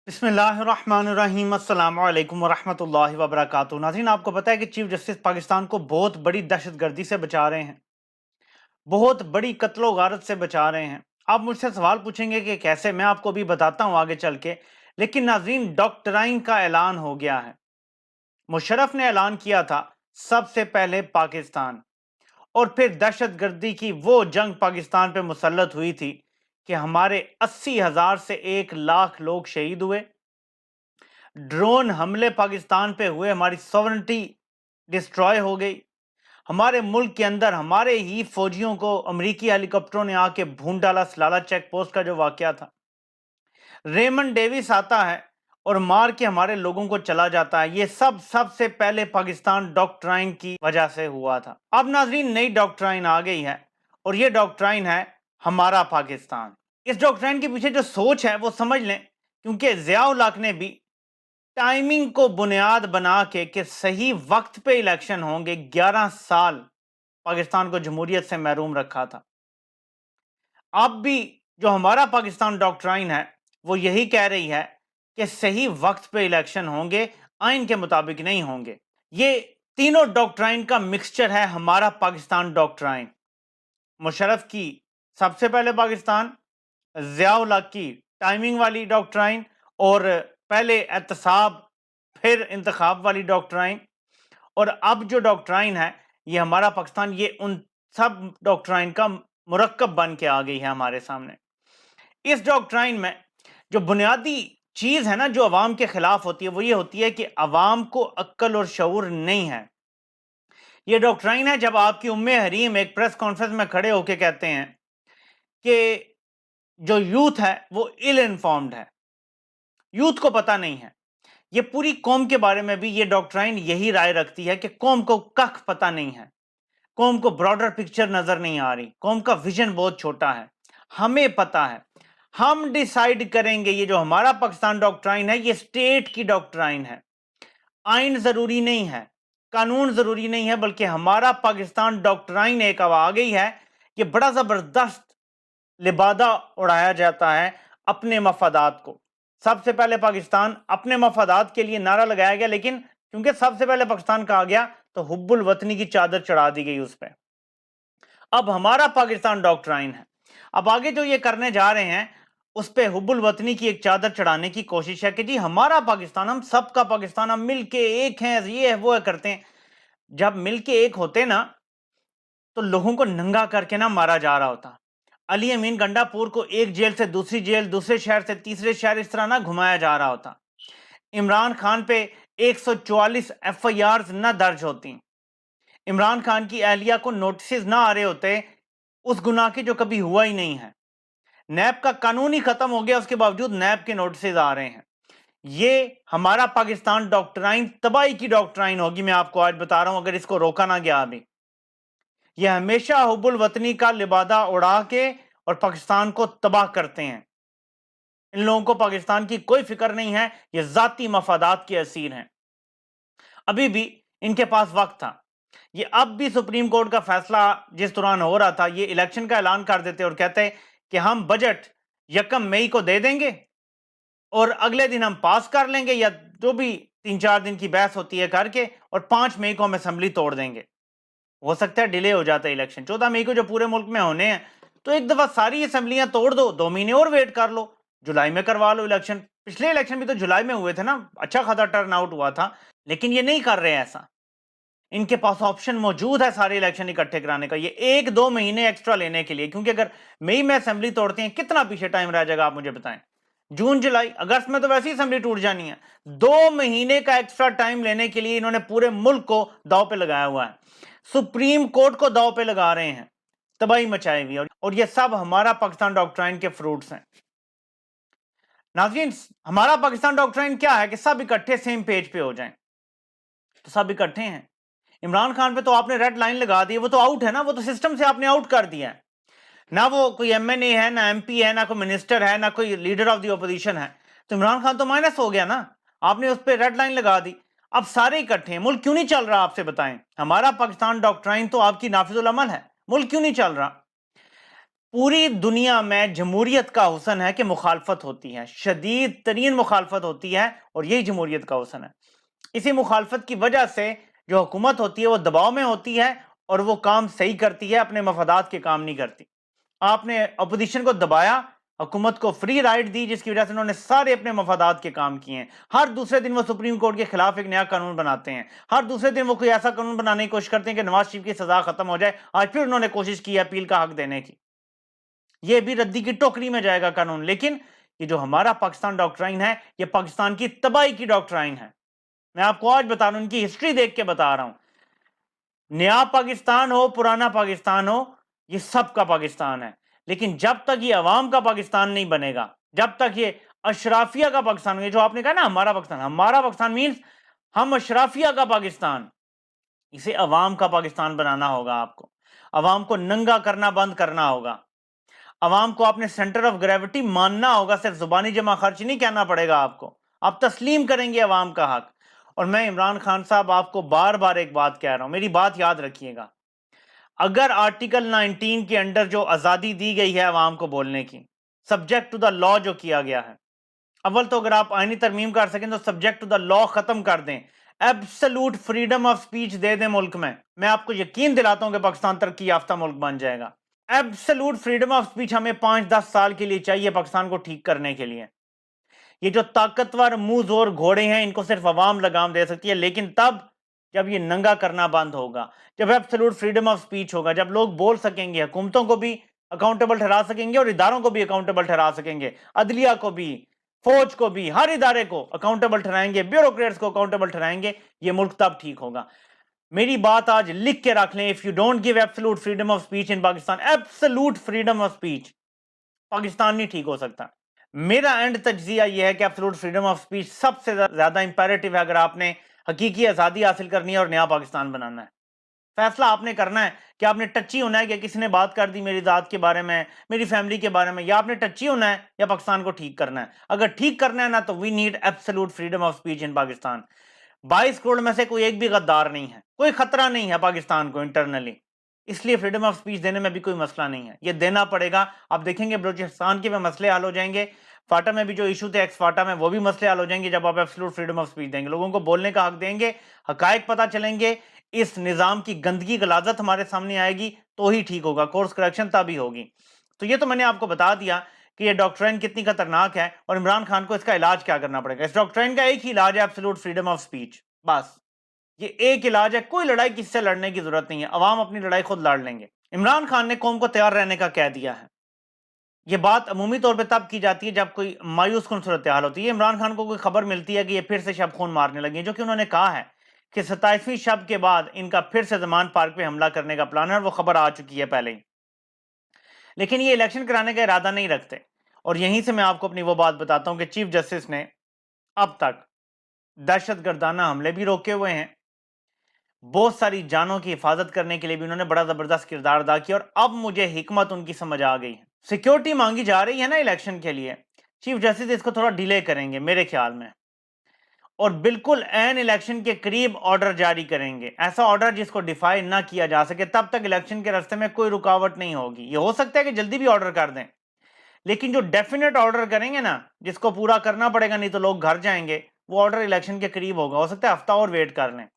بسم اللہ الرحمن الرحیم، السلام علیکم ورحمۃ اللہ وبرکاتہ۔ ناظرین، آپ کو پتہ ہے کہ چیف جسٹس پاکستان کو بہت بڑی دہشت گردی سے بچا رہے ہیں، بہت بڑی قتل و غارت سے بچا رہے ہیں۔ آپ مجھ سے سوال پوچھیں گے کہ کیسے، میں آپ کو بھی بتاتا ہوں آگے چل کے، لیکن ناظرین ڈاکٹرائن کا اعلان ہو گیا ہے۔ مشرف نے اعلان کیا تھا سب سے پہلے پاکستان، اور پھر دہشت گردی کی وہ جنگ پاکستان پہ مسلط ہوئی تھی کہ ہمارے 80,000 سے 1 لاکھ لوگ شہید ہوئے، ڈرون حملے پاکستان پہ ہوئے، ہماری سوورنٹی ڈسٹروائے ہو گئی، ہمارے ملک کے اندر ہمارے ہی فوجیوں کو امریکی ہیلی کاپٹروں نے آ کے بھون ڈالا، سلالہ چیک پوسٹ کا جو واقعہ تھا۔ ریمنڈ ڈیوس آتا ہے اور مار کے ہمارے لوگوں کو چلا جاتا ہے۔ یہ سب سے پہلے پاکستان ڈاکٹرائن کی وجہ سے ہوا تھا۔ اب ناظرین نئی ڈاکٹرائن آ گئی ہے، اور یہ ڈاکٹرائن ہے ہمارا پاکستان۔ اس ڈاکٹرائن کے پیچھے جو سوچ ہے وہ سمجھ لیں، کیونکہ ضیاء الحق نے بھی ٹائمنگ کو بنیاد بنا کے کہ صحیح وقت پہ الیکشن ہوں گے، 11 سال پاکستان کو جمہوریت سے محروم رکھا تھا۔ اب بھی جو ہمارا پاکستان ڈاکٹرائن ہے وہ یہی کہہ رہی ہے کہ صحیح وقت پہ الیکشن ہوں گے، آئین کے مطابق نہیں ہوں گے۔ یہ تینوں ڈاکٹرائن کا مکسچر ہے ہمارا پاکستان ڈاکٹرائن۔ مشرف کی سب سے پہلے پاکستان، ضیاء الحق کی ٹائمنگ والی ڈاکٹرائن، اور پہلے احتساب پھر انتخاب والی ڈاکٹرائن، اور اب جو ڈاکٹرائن ہے یہ ہمارا پاکستان، یہ ان سب ڈاکٹرائن کا مرکب بن کے آ گئی ہے ہمارے سامنے۔ اس ڈاکٹرائن میں جو بنیادی چیز ہے نا، جو عوام کے خلاف ہوتی ہے، وہ یہ ہوتی ہے کہ عوام کو عقل اور شعور نہیں ہے۔ یہ ڈاکٹرائن ہے جب آپ کی حریم ایک پریس کانفرنس میں کھڑے ہو کے کہتے ہیں کہ جو یوتھ ہے وہ ill informed ہے، یوتھ کو پتہ نہیں ہے۔ یہ پوری قوم کے بارے میں بھی یہ ڈاکٹرائن یہی رائے رکھتی ہے کہ قوم کو کخ پتہ نہیں ہے، قوم کو براڈر پکچر نظر نہیں آ رہی، قوم کا ویژن بہت چھوٹا ہے۔ ہمیں پتہ ہے، ہم ڈیسائیڈ کریں گے۔ یہ جو ہمارا پاکستان ڈاکٹرائن ہے یہ اسٹیٹ کی ڈاکٹرائن ہے، آئین ضروری نہیں ہے، قانون ضروری نہیں ہے، بلکہ ہمارا پاکستان ڈاکٹرائن ایک اب آ گئی ہے کہ بڑا زبردست لبادہ اڑایا جاتا ہے اپنے مفادات کو۔ سب سے پہلے پاکستان اپنے مفادات کے لیے نعرہ لگایا گیا، لیکن کیونکہ سب سے پہلے پاکستان کہا گیا تو حب الوطنی کی چادر چڑھا دی گئی اس پہ۔ اب ہمارا پاکستان ڈاکٹرائن ہے، اب آگے جو یہ کرنے جا رہے ہیں اس پہ حب الوطنی کی ایک چادر چڑھانے کی کوشش ہے کہ جی ہمارا پاکستان، ہم سب کا پاکستان، ہم مل کے ایک ہیں، یہ ہے وہ ہے کرتے ہیں۔ جب مل کے ایک ہوتے نا تو لوگوں کو ننگا کر کے نہ مارا جا رہا ہوتا۔ علی امین گنڈا پور کو ایک جیل سے دوسری جیل، دوسرے شہر سے تیسرے شہر، اس طرح نہ گھمایا جا رہا ہوتا۔ عمران خان پہ 144 FIRs نہ درج ہوتی، عمران خان کی اہلیہ کو نوٹسز نہ آ رہے ہوتے اس گناہ کے جو کبھی ہوا ہی نہیں ہے۔ نیب کا قانون ہی ختم ہو گیا، اس کے باوجود نیب کے نوٹسز آ رہے ہیں۔ یہ ہمارا پاکستان ڈاکٹرائن تباہی کی ڈاکٹرائن ہوگی، میں آپ کو آج بتا رہا ہوں، اگر اس کو روکا نہ گیا ابھی۔ یہ ہمیشہ حب الوطنی کا لبادہ اڑا کے اور پاکستان کو تباہ کرتے ہیں۔ ان لوگوں کو پاکستان کی کوئی فکر نہیں ہے، یہ ذاتی مفادات کے اسیر ہیں۔ ابھی بھی ان کے پاس وقت تھا، یہ اب بھی سپریم کورٹ کا فیصلہ جس دوران ہو رہا تھا، یہ الیکشن کا اعلان کر دیتے اور کہتے کہ ہم بجٹ 1 مئی کو دے دیں گے اور اگلے دن ہم پاس کر لیں گے، یا جو بھی 3-4 دن کی بحث ہوتی ہے کر کے، اور 5 مئی کو ہم اسمبلی توڑ دیں گے۔ ہو سکتا ہے ڈیلے ہو جاتا ہے الیکشن، 14 مئی کو جو پورے ملک میں ہونے ہیں، تو ایک دفعہ ساری اسمبلیاں توڑ دو، 2 مہینے اور ویٹ کر لو، جولائی میں کروا لو الیکشن۔ پچھلے الیکشن بھی تو جولائی میں ہوئے تھے نا، اچھا خاصا ٹرن آؤٹ ہوا تھا، لیکن یہ نہیں کر رہے ایسا۔ ان کے پاس آپشن موجود ہے سارے الیکشن اکٹھے کرانے کا، یہ 1-2 مہینے ایکسٹرا لینے کے لیے، کیونکہ اگر مئی میں اسمبلی توڑتے ہیں کتنا پیچھے ٹائم رہ جائے گا آپ مجھے بتائیں۔ جون، جولائی، اگست میں تو ویسے ہی اسمبلی ٹوٹ جانی ہے۔ 2 مہینے کا ایکسٹرا ٹائم لینے کے لیے انہوں نے پورے ملک کو داؤ پہ لگایا ہوا ہے، سپریم کورٹ کو داؤ پہ لگا رہے ہیں، تباہی مچائی ہوئی، اور یہ سب ہمارا پاکستان ڈاکٹرائن کے فروٹس ہیں۔ ناظرین، ہمارا پاکستان ڈاکٹرائن کیا ہے کہ سب اکٹھے سیم پیج پہ ہو جائیں، تو سب اکٹھے ہیں۔ عمران خان پہ تو آپ نے ریڈ لائن لگا دی، وہ تو آؤٹ ہے نا، وہ تو سسٹم سے آپ نے آؤٹ کر دیا ہے، نہ وہ کوئی MNA ہے، نہ MP ہے، نہ کوئی منسٹر ہے، نہ کوئی لیڈر آف دی اپوزیشن ہے، تو عمران خان تو مائنس ہو گیا نا، آپ نے اس پہ ریڈ لائن لگا دی۔ اب سارے اکٹھے ہیں، ملک کیوں نہیں چل رہا آپ سے بتائیں؟ ہمارا پاکستان ڈاکٹرائن تو آپ کی نافذ العمل ہے، ملک کیوں نہیں چل رہا؟ पूरी दुनिया में जमहूरियत का हुस्न है कि मुखालफत होती है, शदीद तरीन मुखालफत होती है, और यही जमहूरियत का हुस्न है। इसी मुखालफत की वजह से जो हुकूमत होती है वो दबाव में होती है और वो काम सही करती है, अपने मफादात के काम नहीं करती। आपने अपोजिशन को दबाया, हुकूमत को फ्री राइट दी, जिसकी वजह से उन्होंने सारे अपने मफादात के काम किए हैं। हर दूसरे दिन वो सुप्रीम कोर्ट के खिलाफ एक नया कानून बनाते हैं, हर दूसरे दिन वो कोई ऐसा कानून बनाने की कोशिश करते हैं कि नवाज शरीफ की सजा खत्म हो जाए। आज फिर उन्होंने कोशिश की अपील का हक देने की, ये भी रद्दी की टोकरी में जाएगा कानून। लेकिन ये जो हमारा पाकिस्तान डॉक्ट्राइन है, ये पाकिस्तान की तबाही की डॉक्ट्राइन है। मैं आपको आज बता रहा हूं, उनकी हिस्ट्री देख के बता रहा हूं। नया पाकिस्तान हो, पुराना पाकिस्तान हो, ये सबका पाकिस्तान है। लेकिन जब तक ये अवाम का पाकिस्तान नहीं बनेगा, जब तक ये अशराफिया का पाकिस्तान, ये जो आपने कहा ना हमारा पाकिस्तान मीन्स हम अशराफिया का पाकिस्तान, इसे अवाम का पाकिस्तान बनाना होगा। आपको अवाम को नंगा करना बंद करना होगा। अवाम को अपने सेंटर ऑफ ग्रेविटी मानना होगा, सिर्फ जुबानी जमा खर्च नहीं कहना पड़ेगा आपको। आप तस्लीम करेंगे अवाम का हक। और मैं इमरान खान साहब आपको बार बार एक बात कह रहा हूं, मेरी बात याद रखिएगा। अगर आर्टिकल 19 के अंडर जो आजादी दी गई है अवाम को बोलने की, सब्जेक्ट टू द लॉ जो किया गया है, अव्वल तो अगर आप आईनी तरमीम कर सकें तो सब्जेक्ट टू द लॉ खत्म कर दें, एब्सोल्यूट फ्रीडम ऑफ स्पीच दे दें मुल्क में, मैं आपको यकीन दिलाता हूं कि पाकिस्तान तरक्की याफ्ता मुल्क बन जाएगा। एब्सोल्यूट फ्रीडम ऑफ स्पीच हमें 5-10 साल के लिए चाहिए पाकिस्तान को ठीक करने के लिए। ये जो ताकतवर मुंह जोर घोड़े हैं, इनको सिर्फ अवाम लगाम दे सकती है, लेकिन तब जब ये नंगा करना बंद होगा, जब एब्सोल्यूट फ्रीडम ऑफ स्पीच होगा, जब लोग बोल सकेंगे, हुकूमतों को भी अकाउंटेबल ठहरा सकेंगे और इदारों को भी अकाउंटेबल ठहरा सकेंगे, अदलिया को भी, फौज को भी, हर इदारे को अकाउंटेबल ठहराएंगे, ब्यूरोक्रेट्स को अकाउंटेबल ठहराएंगे, ये मुल्क तब ठीक होगा। मेरी बात आज लिख के रख लें, if you don't give absolute freedom of speech in Pakistan, absolute freedom of speech, Pakistan नहीं ठीक हो सकता। मेरा एंड तज्जिया यह है कि एब्सोल्यूट फ्रीडम ऑफ स्पीच सबसे ज्यादा इंपेरेटिव है अगर आपने हकीकी आजादी हासिल करनी है और नया पाकिस्तान बनाना है। फैसला आपने करना है कि आपने टच्ची होना है कि किसी ने बात कर दी मेरी जात के बारे में, मेरी फैमिली के बारे में, या आपने टच्ची होना है या पाकिस्तान को ठीक करना है। अगर ठीक करना है ना, तो we need absolute freedom of speech in Pakistan. 22 crore में से कोई एक भी गद्दार नहीं है, कोई खतरा नहीं है पाकिस्तान को इंटरनली, इसलिए फ्रीडम ऑफ स्पीच देने में भी कोई मसला नहीं है, ये देना पड़ेगा। आप देखेंगे बलूचिस्तान के में मसले हल हो जाएंगे, फाटा में भी जो इशू थे एक्स फाटा में, वो भी मसले हल हो जाएंगे जब आप एब्सोल्यूट फ्रीडम ऑफ स्पीच देंगे, लोगों को बोलने का हक देंगे, हकायक पता चलेंगे, इस निज़ाम की गंदगी गलाजत हमारे सामने आएगी, तो ही ठीक होगा, कोर्स करेक्शन तभी होगी। तो ये तो मैंने आपको बता दिया कि ये डॉक्ट्राइन कितनी खतरनाक है और इमरान खान को इसका इलाज क्या करना पड़ेगा। इस डॉक्ट्राइन का एक ही इलाज है, एब्सोल्यूट फ्रीडम ऑफ स्पीच, बस ये एक इलाज है। कोई लड़ाई किससे लड़ने की जरूरत नहीं है, अवाम अपनी लड़ाई खुद लड़ लेंगे। इमरान खान ने कौम को तैयार रहने का कह दिया है। ये बात अमूमी तौर पे तब की जाती है जब कोई मायूस कुन सूरत हाल होती है। इमरान खान को कोई खबर मिलती है कि ये फिर से शब खून मारने लगे, जो कि उन्होंने कहा है कि 27वीं शब के बाद इनका फिर से जमान पार्क पे हमला करने का प्लान है, और वो खबर आ चुकी है पहले ही। लेकिन ये इलेक्शन कराने का इरादा नहीं रखते। और यहीं से मैं आपको अपनी वो बात बताता हूं कि चीफ जस्टिस ने अब तक दहशत गर्दाना हमले भी रोके हुए हैं, बहुत सारी जानों की हिफाजत करने के लिए भी उन्होंने बड़ा जबरदस्त किरदार अदा किया, और अब मुझे हिकमत उनकी समझ आ गई है। सिक्योरिटी मांगी जा रही है ना इलेक्शन के लिए, चीफ जस्टिस इसको थोड़ा डिले करेंगे मेरे ख्याल में, और बिल्कुल एन इलेक्शन के करीब ऑर्डर जारी करेंगे, ऐसा ऑर्डर जिसको डिफाई ना किया जा सके। तब तक इलेक्शन के रास्ते में कोई रुकावट नहीं होगी। ये हो सकता है कि जल्दी भी ऑर्डर कर दें, लेकिन जो डेफिनेट ऑर्डर करेंगे ना, जिसको पूरा करना पड़ेगा नहीं तो लोग घर जाएंगे, वो ऑर्डर इलेक्शन के करीब होगा। हो सकता है हफ्ता और वेट कर लें।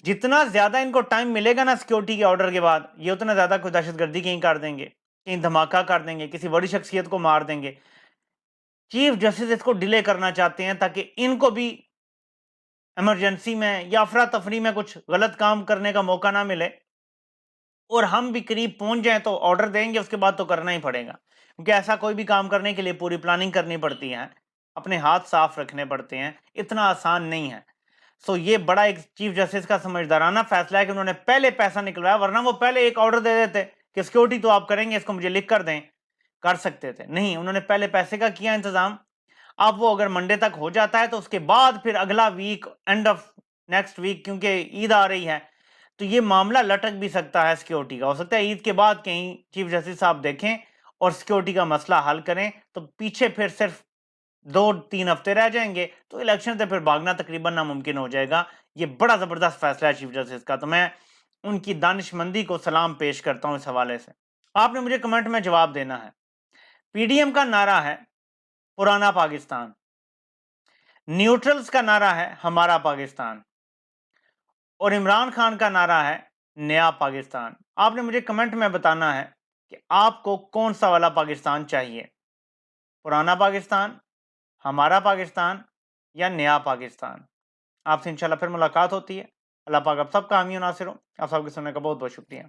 जितना ज्यादा इनको टाइम मिलेगा ना सिक्योरिटी के ऑर्डर के बाद, ये उतना ज्यादा कोई दहशतगर्दी कहीं कर देंगे, कहीं धमाका कर देंगे, किसी बड़ी शख्सियत को मार देंगे। चीफ जस्टिस इसको डिले करना चाहते हैं ताकि इनको भी इमरजेंसी में या अफरा तफरी में कुछ गलत काम करने का मौका ना मिले, और हम भी करीब पहुंच जाएं तो ऑर्डर देंगे, उसके बाद तो करना ही पड़ेगा, क्योंकि ऐसा कोई भी काम करने के लिए पूरी प्लानिंग करनी पड़ती है, अपने हाथ साफ रखने पड़ते हैं, इतना आसान नहीं है। सो ये बड़ा एक चीफ जस्टिस का समझदाराना फैसला है कि उन्होंने पहले पैसा निकलवाया, वरना वो पहले एक ऑर्डर दे देते कि सिक्योरिटी तो आप करेंगे, इसको मुझे लिख कर दें, कर सकते थे। नहीं, उन्होंने पहले पैसे का किया इंतजाम। अब वो अगर मंडे तक हो जाता है तो उसके बाद फिर अगला week, end of next week, क्योंकि ईद आ रही है, तो ये मामला लटक भी सकता है सिक्योरिटी का। हो सकता है ईद के बाद कहीं चीफ जस्टिस साहब देखें और सिक्योरिटी का मसला हल करें, तो पीछे फिर सिर्फ 2-3 हफ्ते रह जाएंगे, तो इलेक्शन से फिर भागना तकरीबन नामुमकिन हो जाएगा। ये बड़ा जबरदस्त फैसला है चीफ जस्टिस का, तो मैं उनकी दानिशमंदी को सलाम पेश करता हूं इस हवाले से। آپ نے مجھے کمنٹ میں جواب دینا ہے۔ پی ڈی ایم کا نعرہ ہے پرانا پاکستان، نیوٹرلز کا نعرہ ہے ہمارا پاکستان، اور عمران خان کا نعرہ ہے نیا پاکستان۔ آپ نے مجھے کمنٹ میں بتانا ہے کہ آپ کو کون سا والا پاکستان چاہیے، پرانا پاکستان، ہمارا پاکستان یا نیا پاکستان۔ آپ سے انشاءاللہ پھر ملاقات ہوتی ہے۔ اللہ پاک آپ سب کا حامی و ناصر ہو۔ آپ سب کے سننے کا بہت بہت شکریہ۔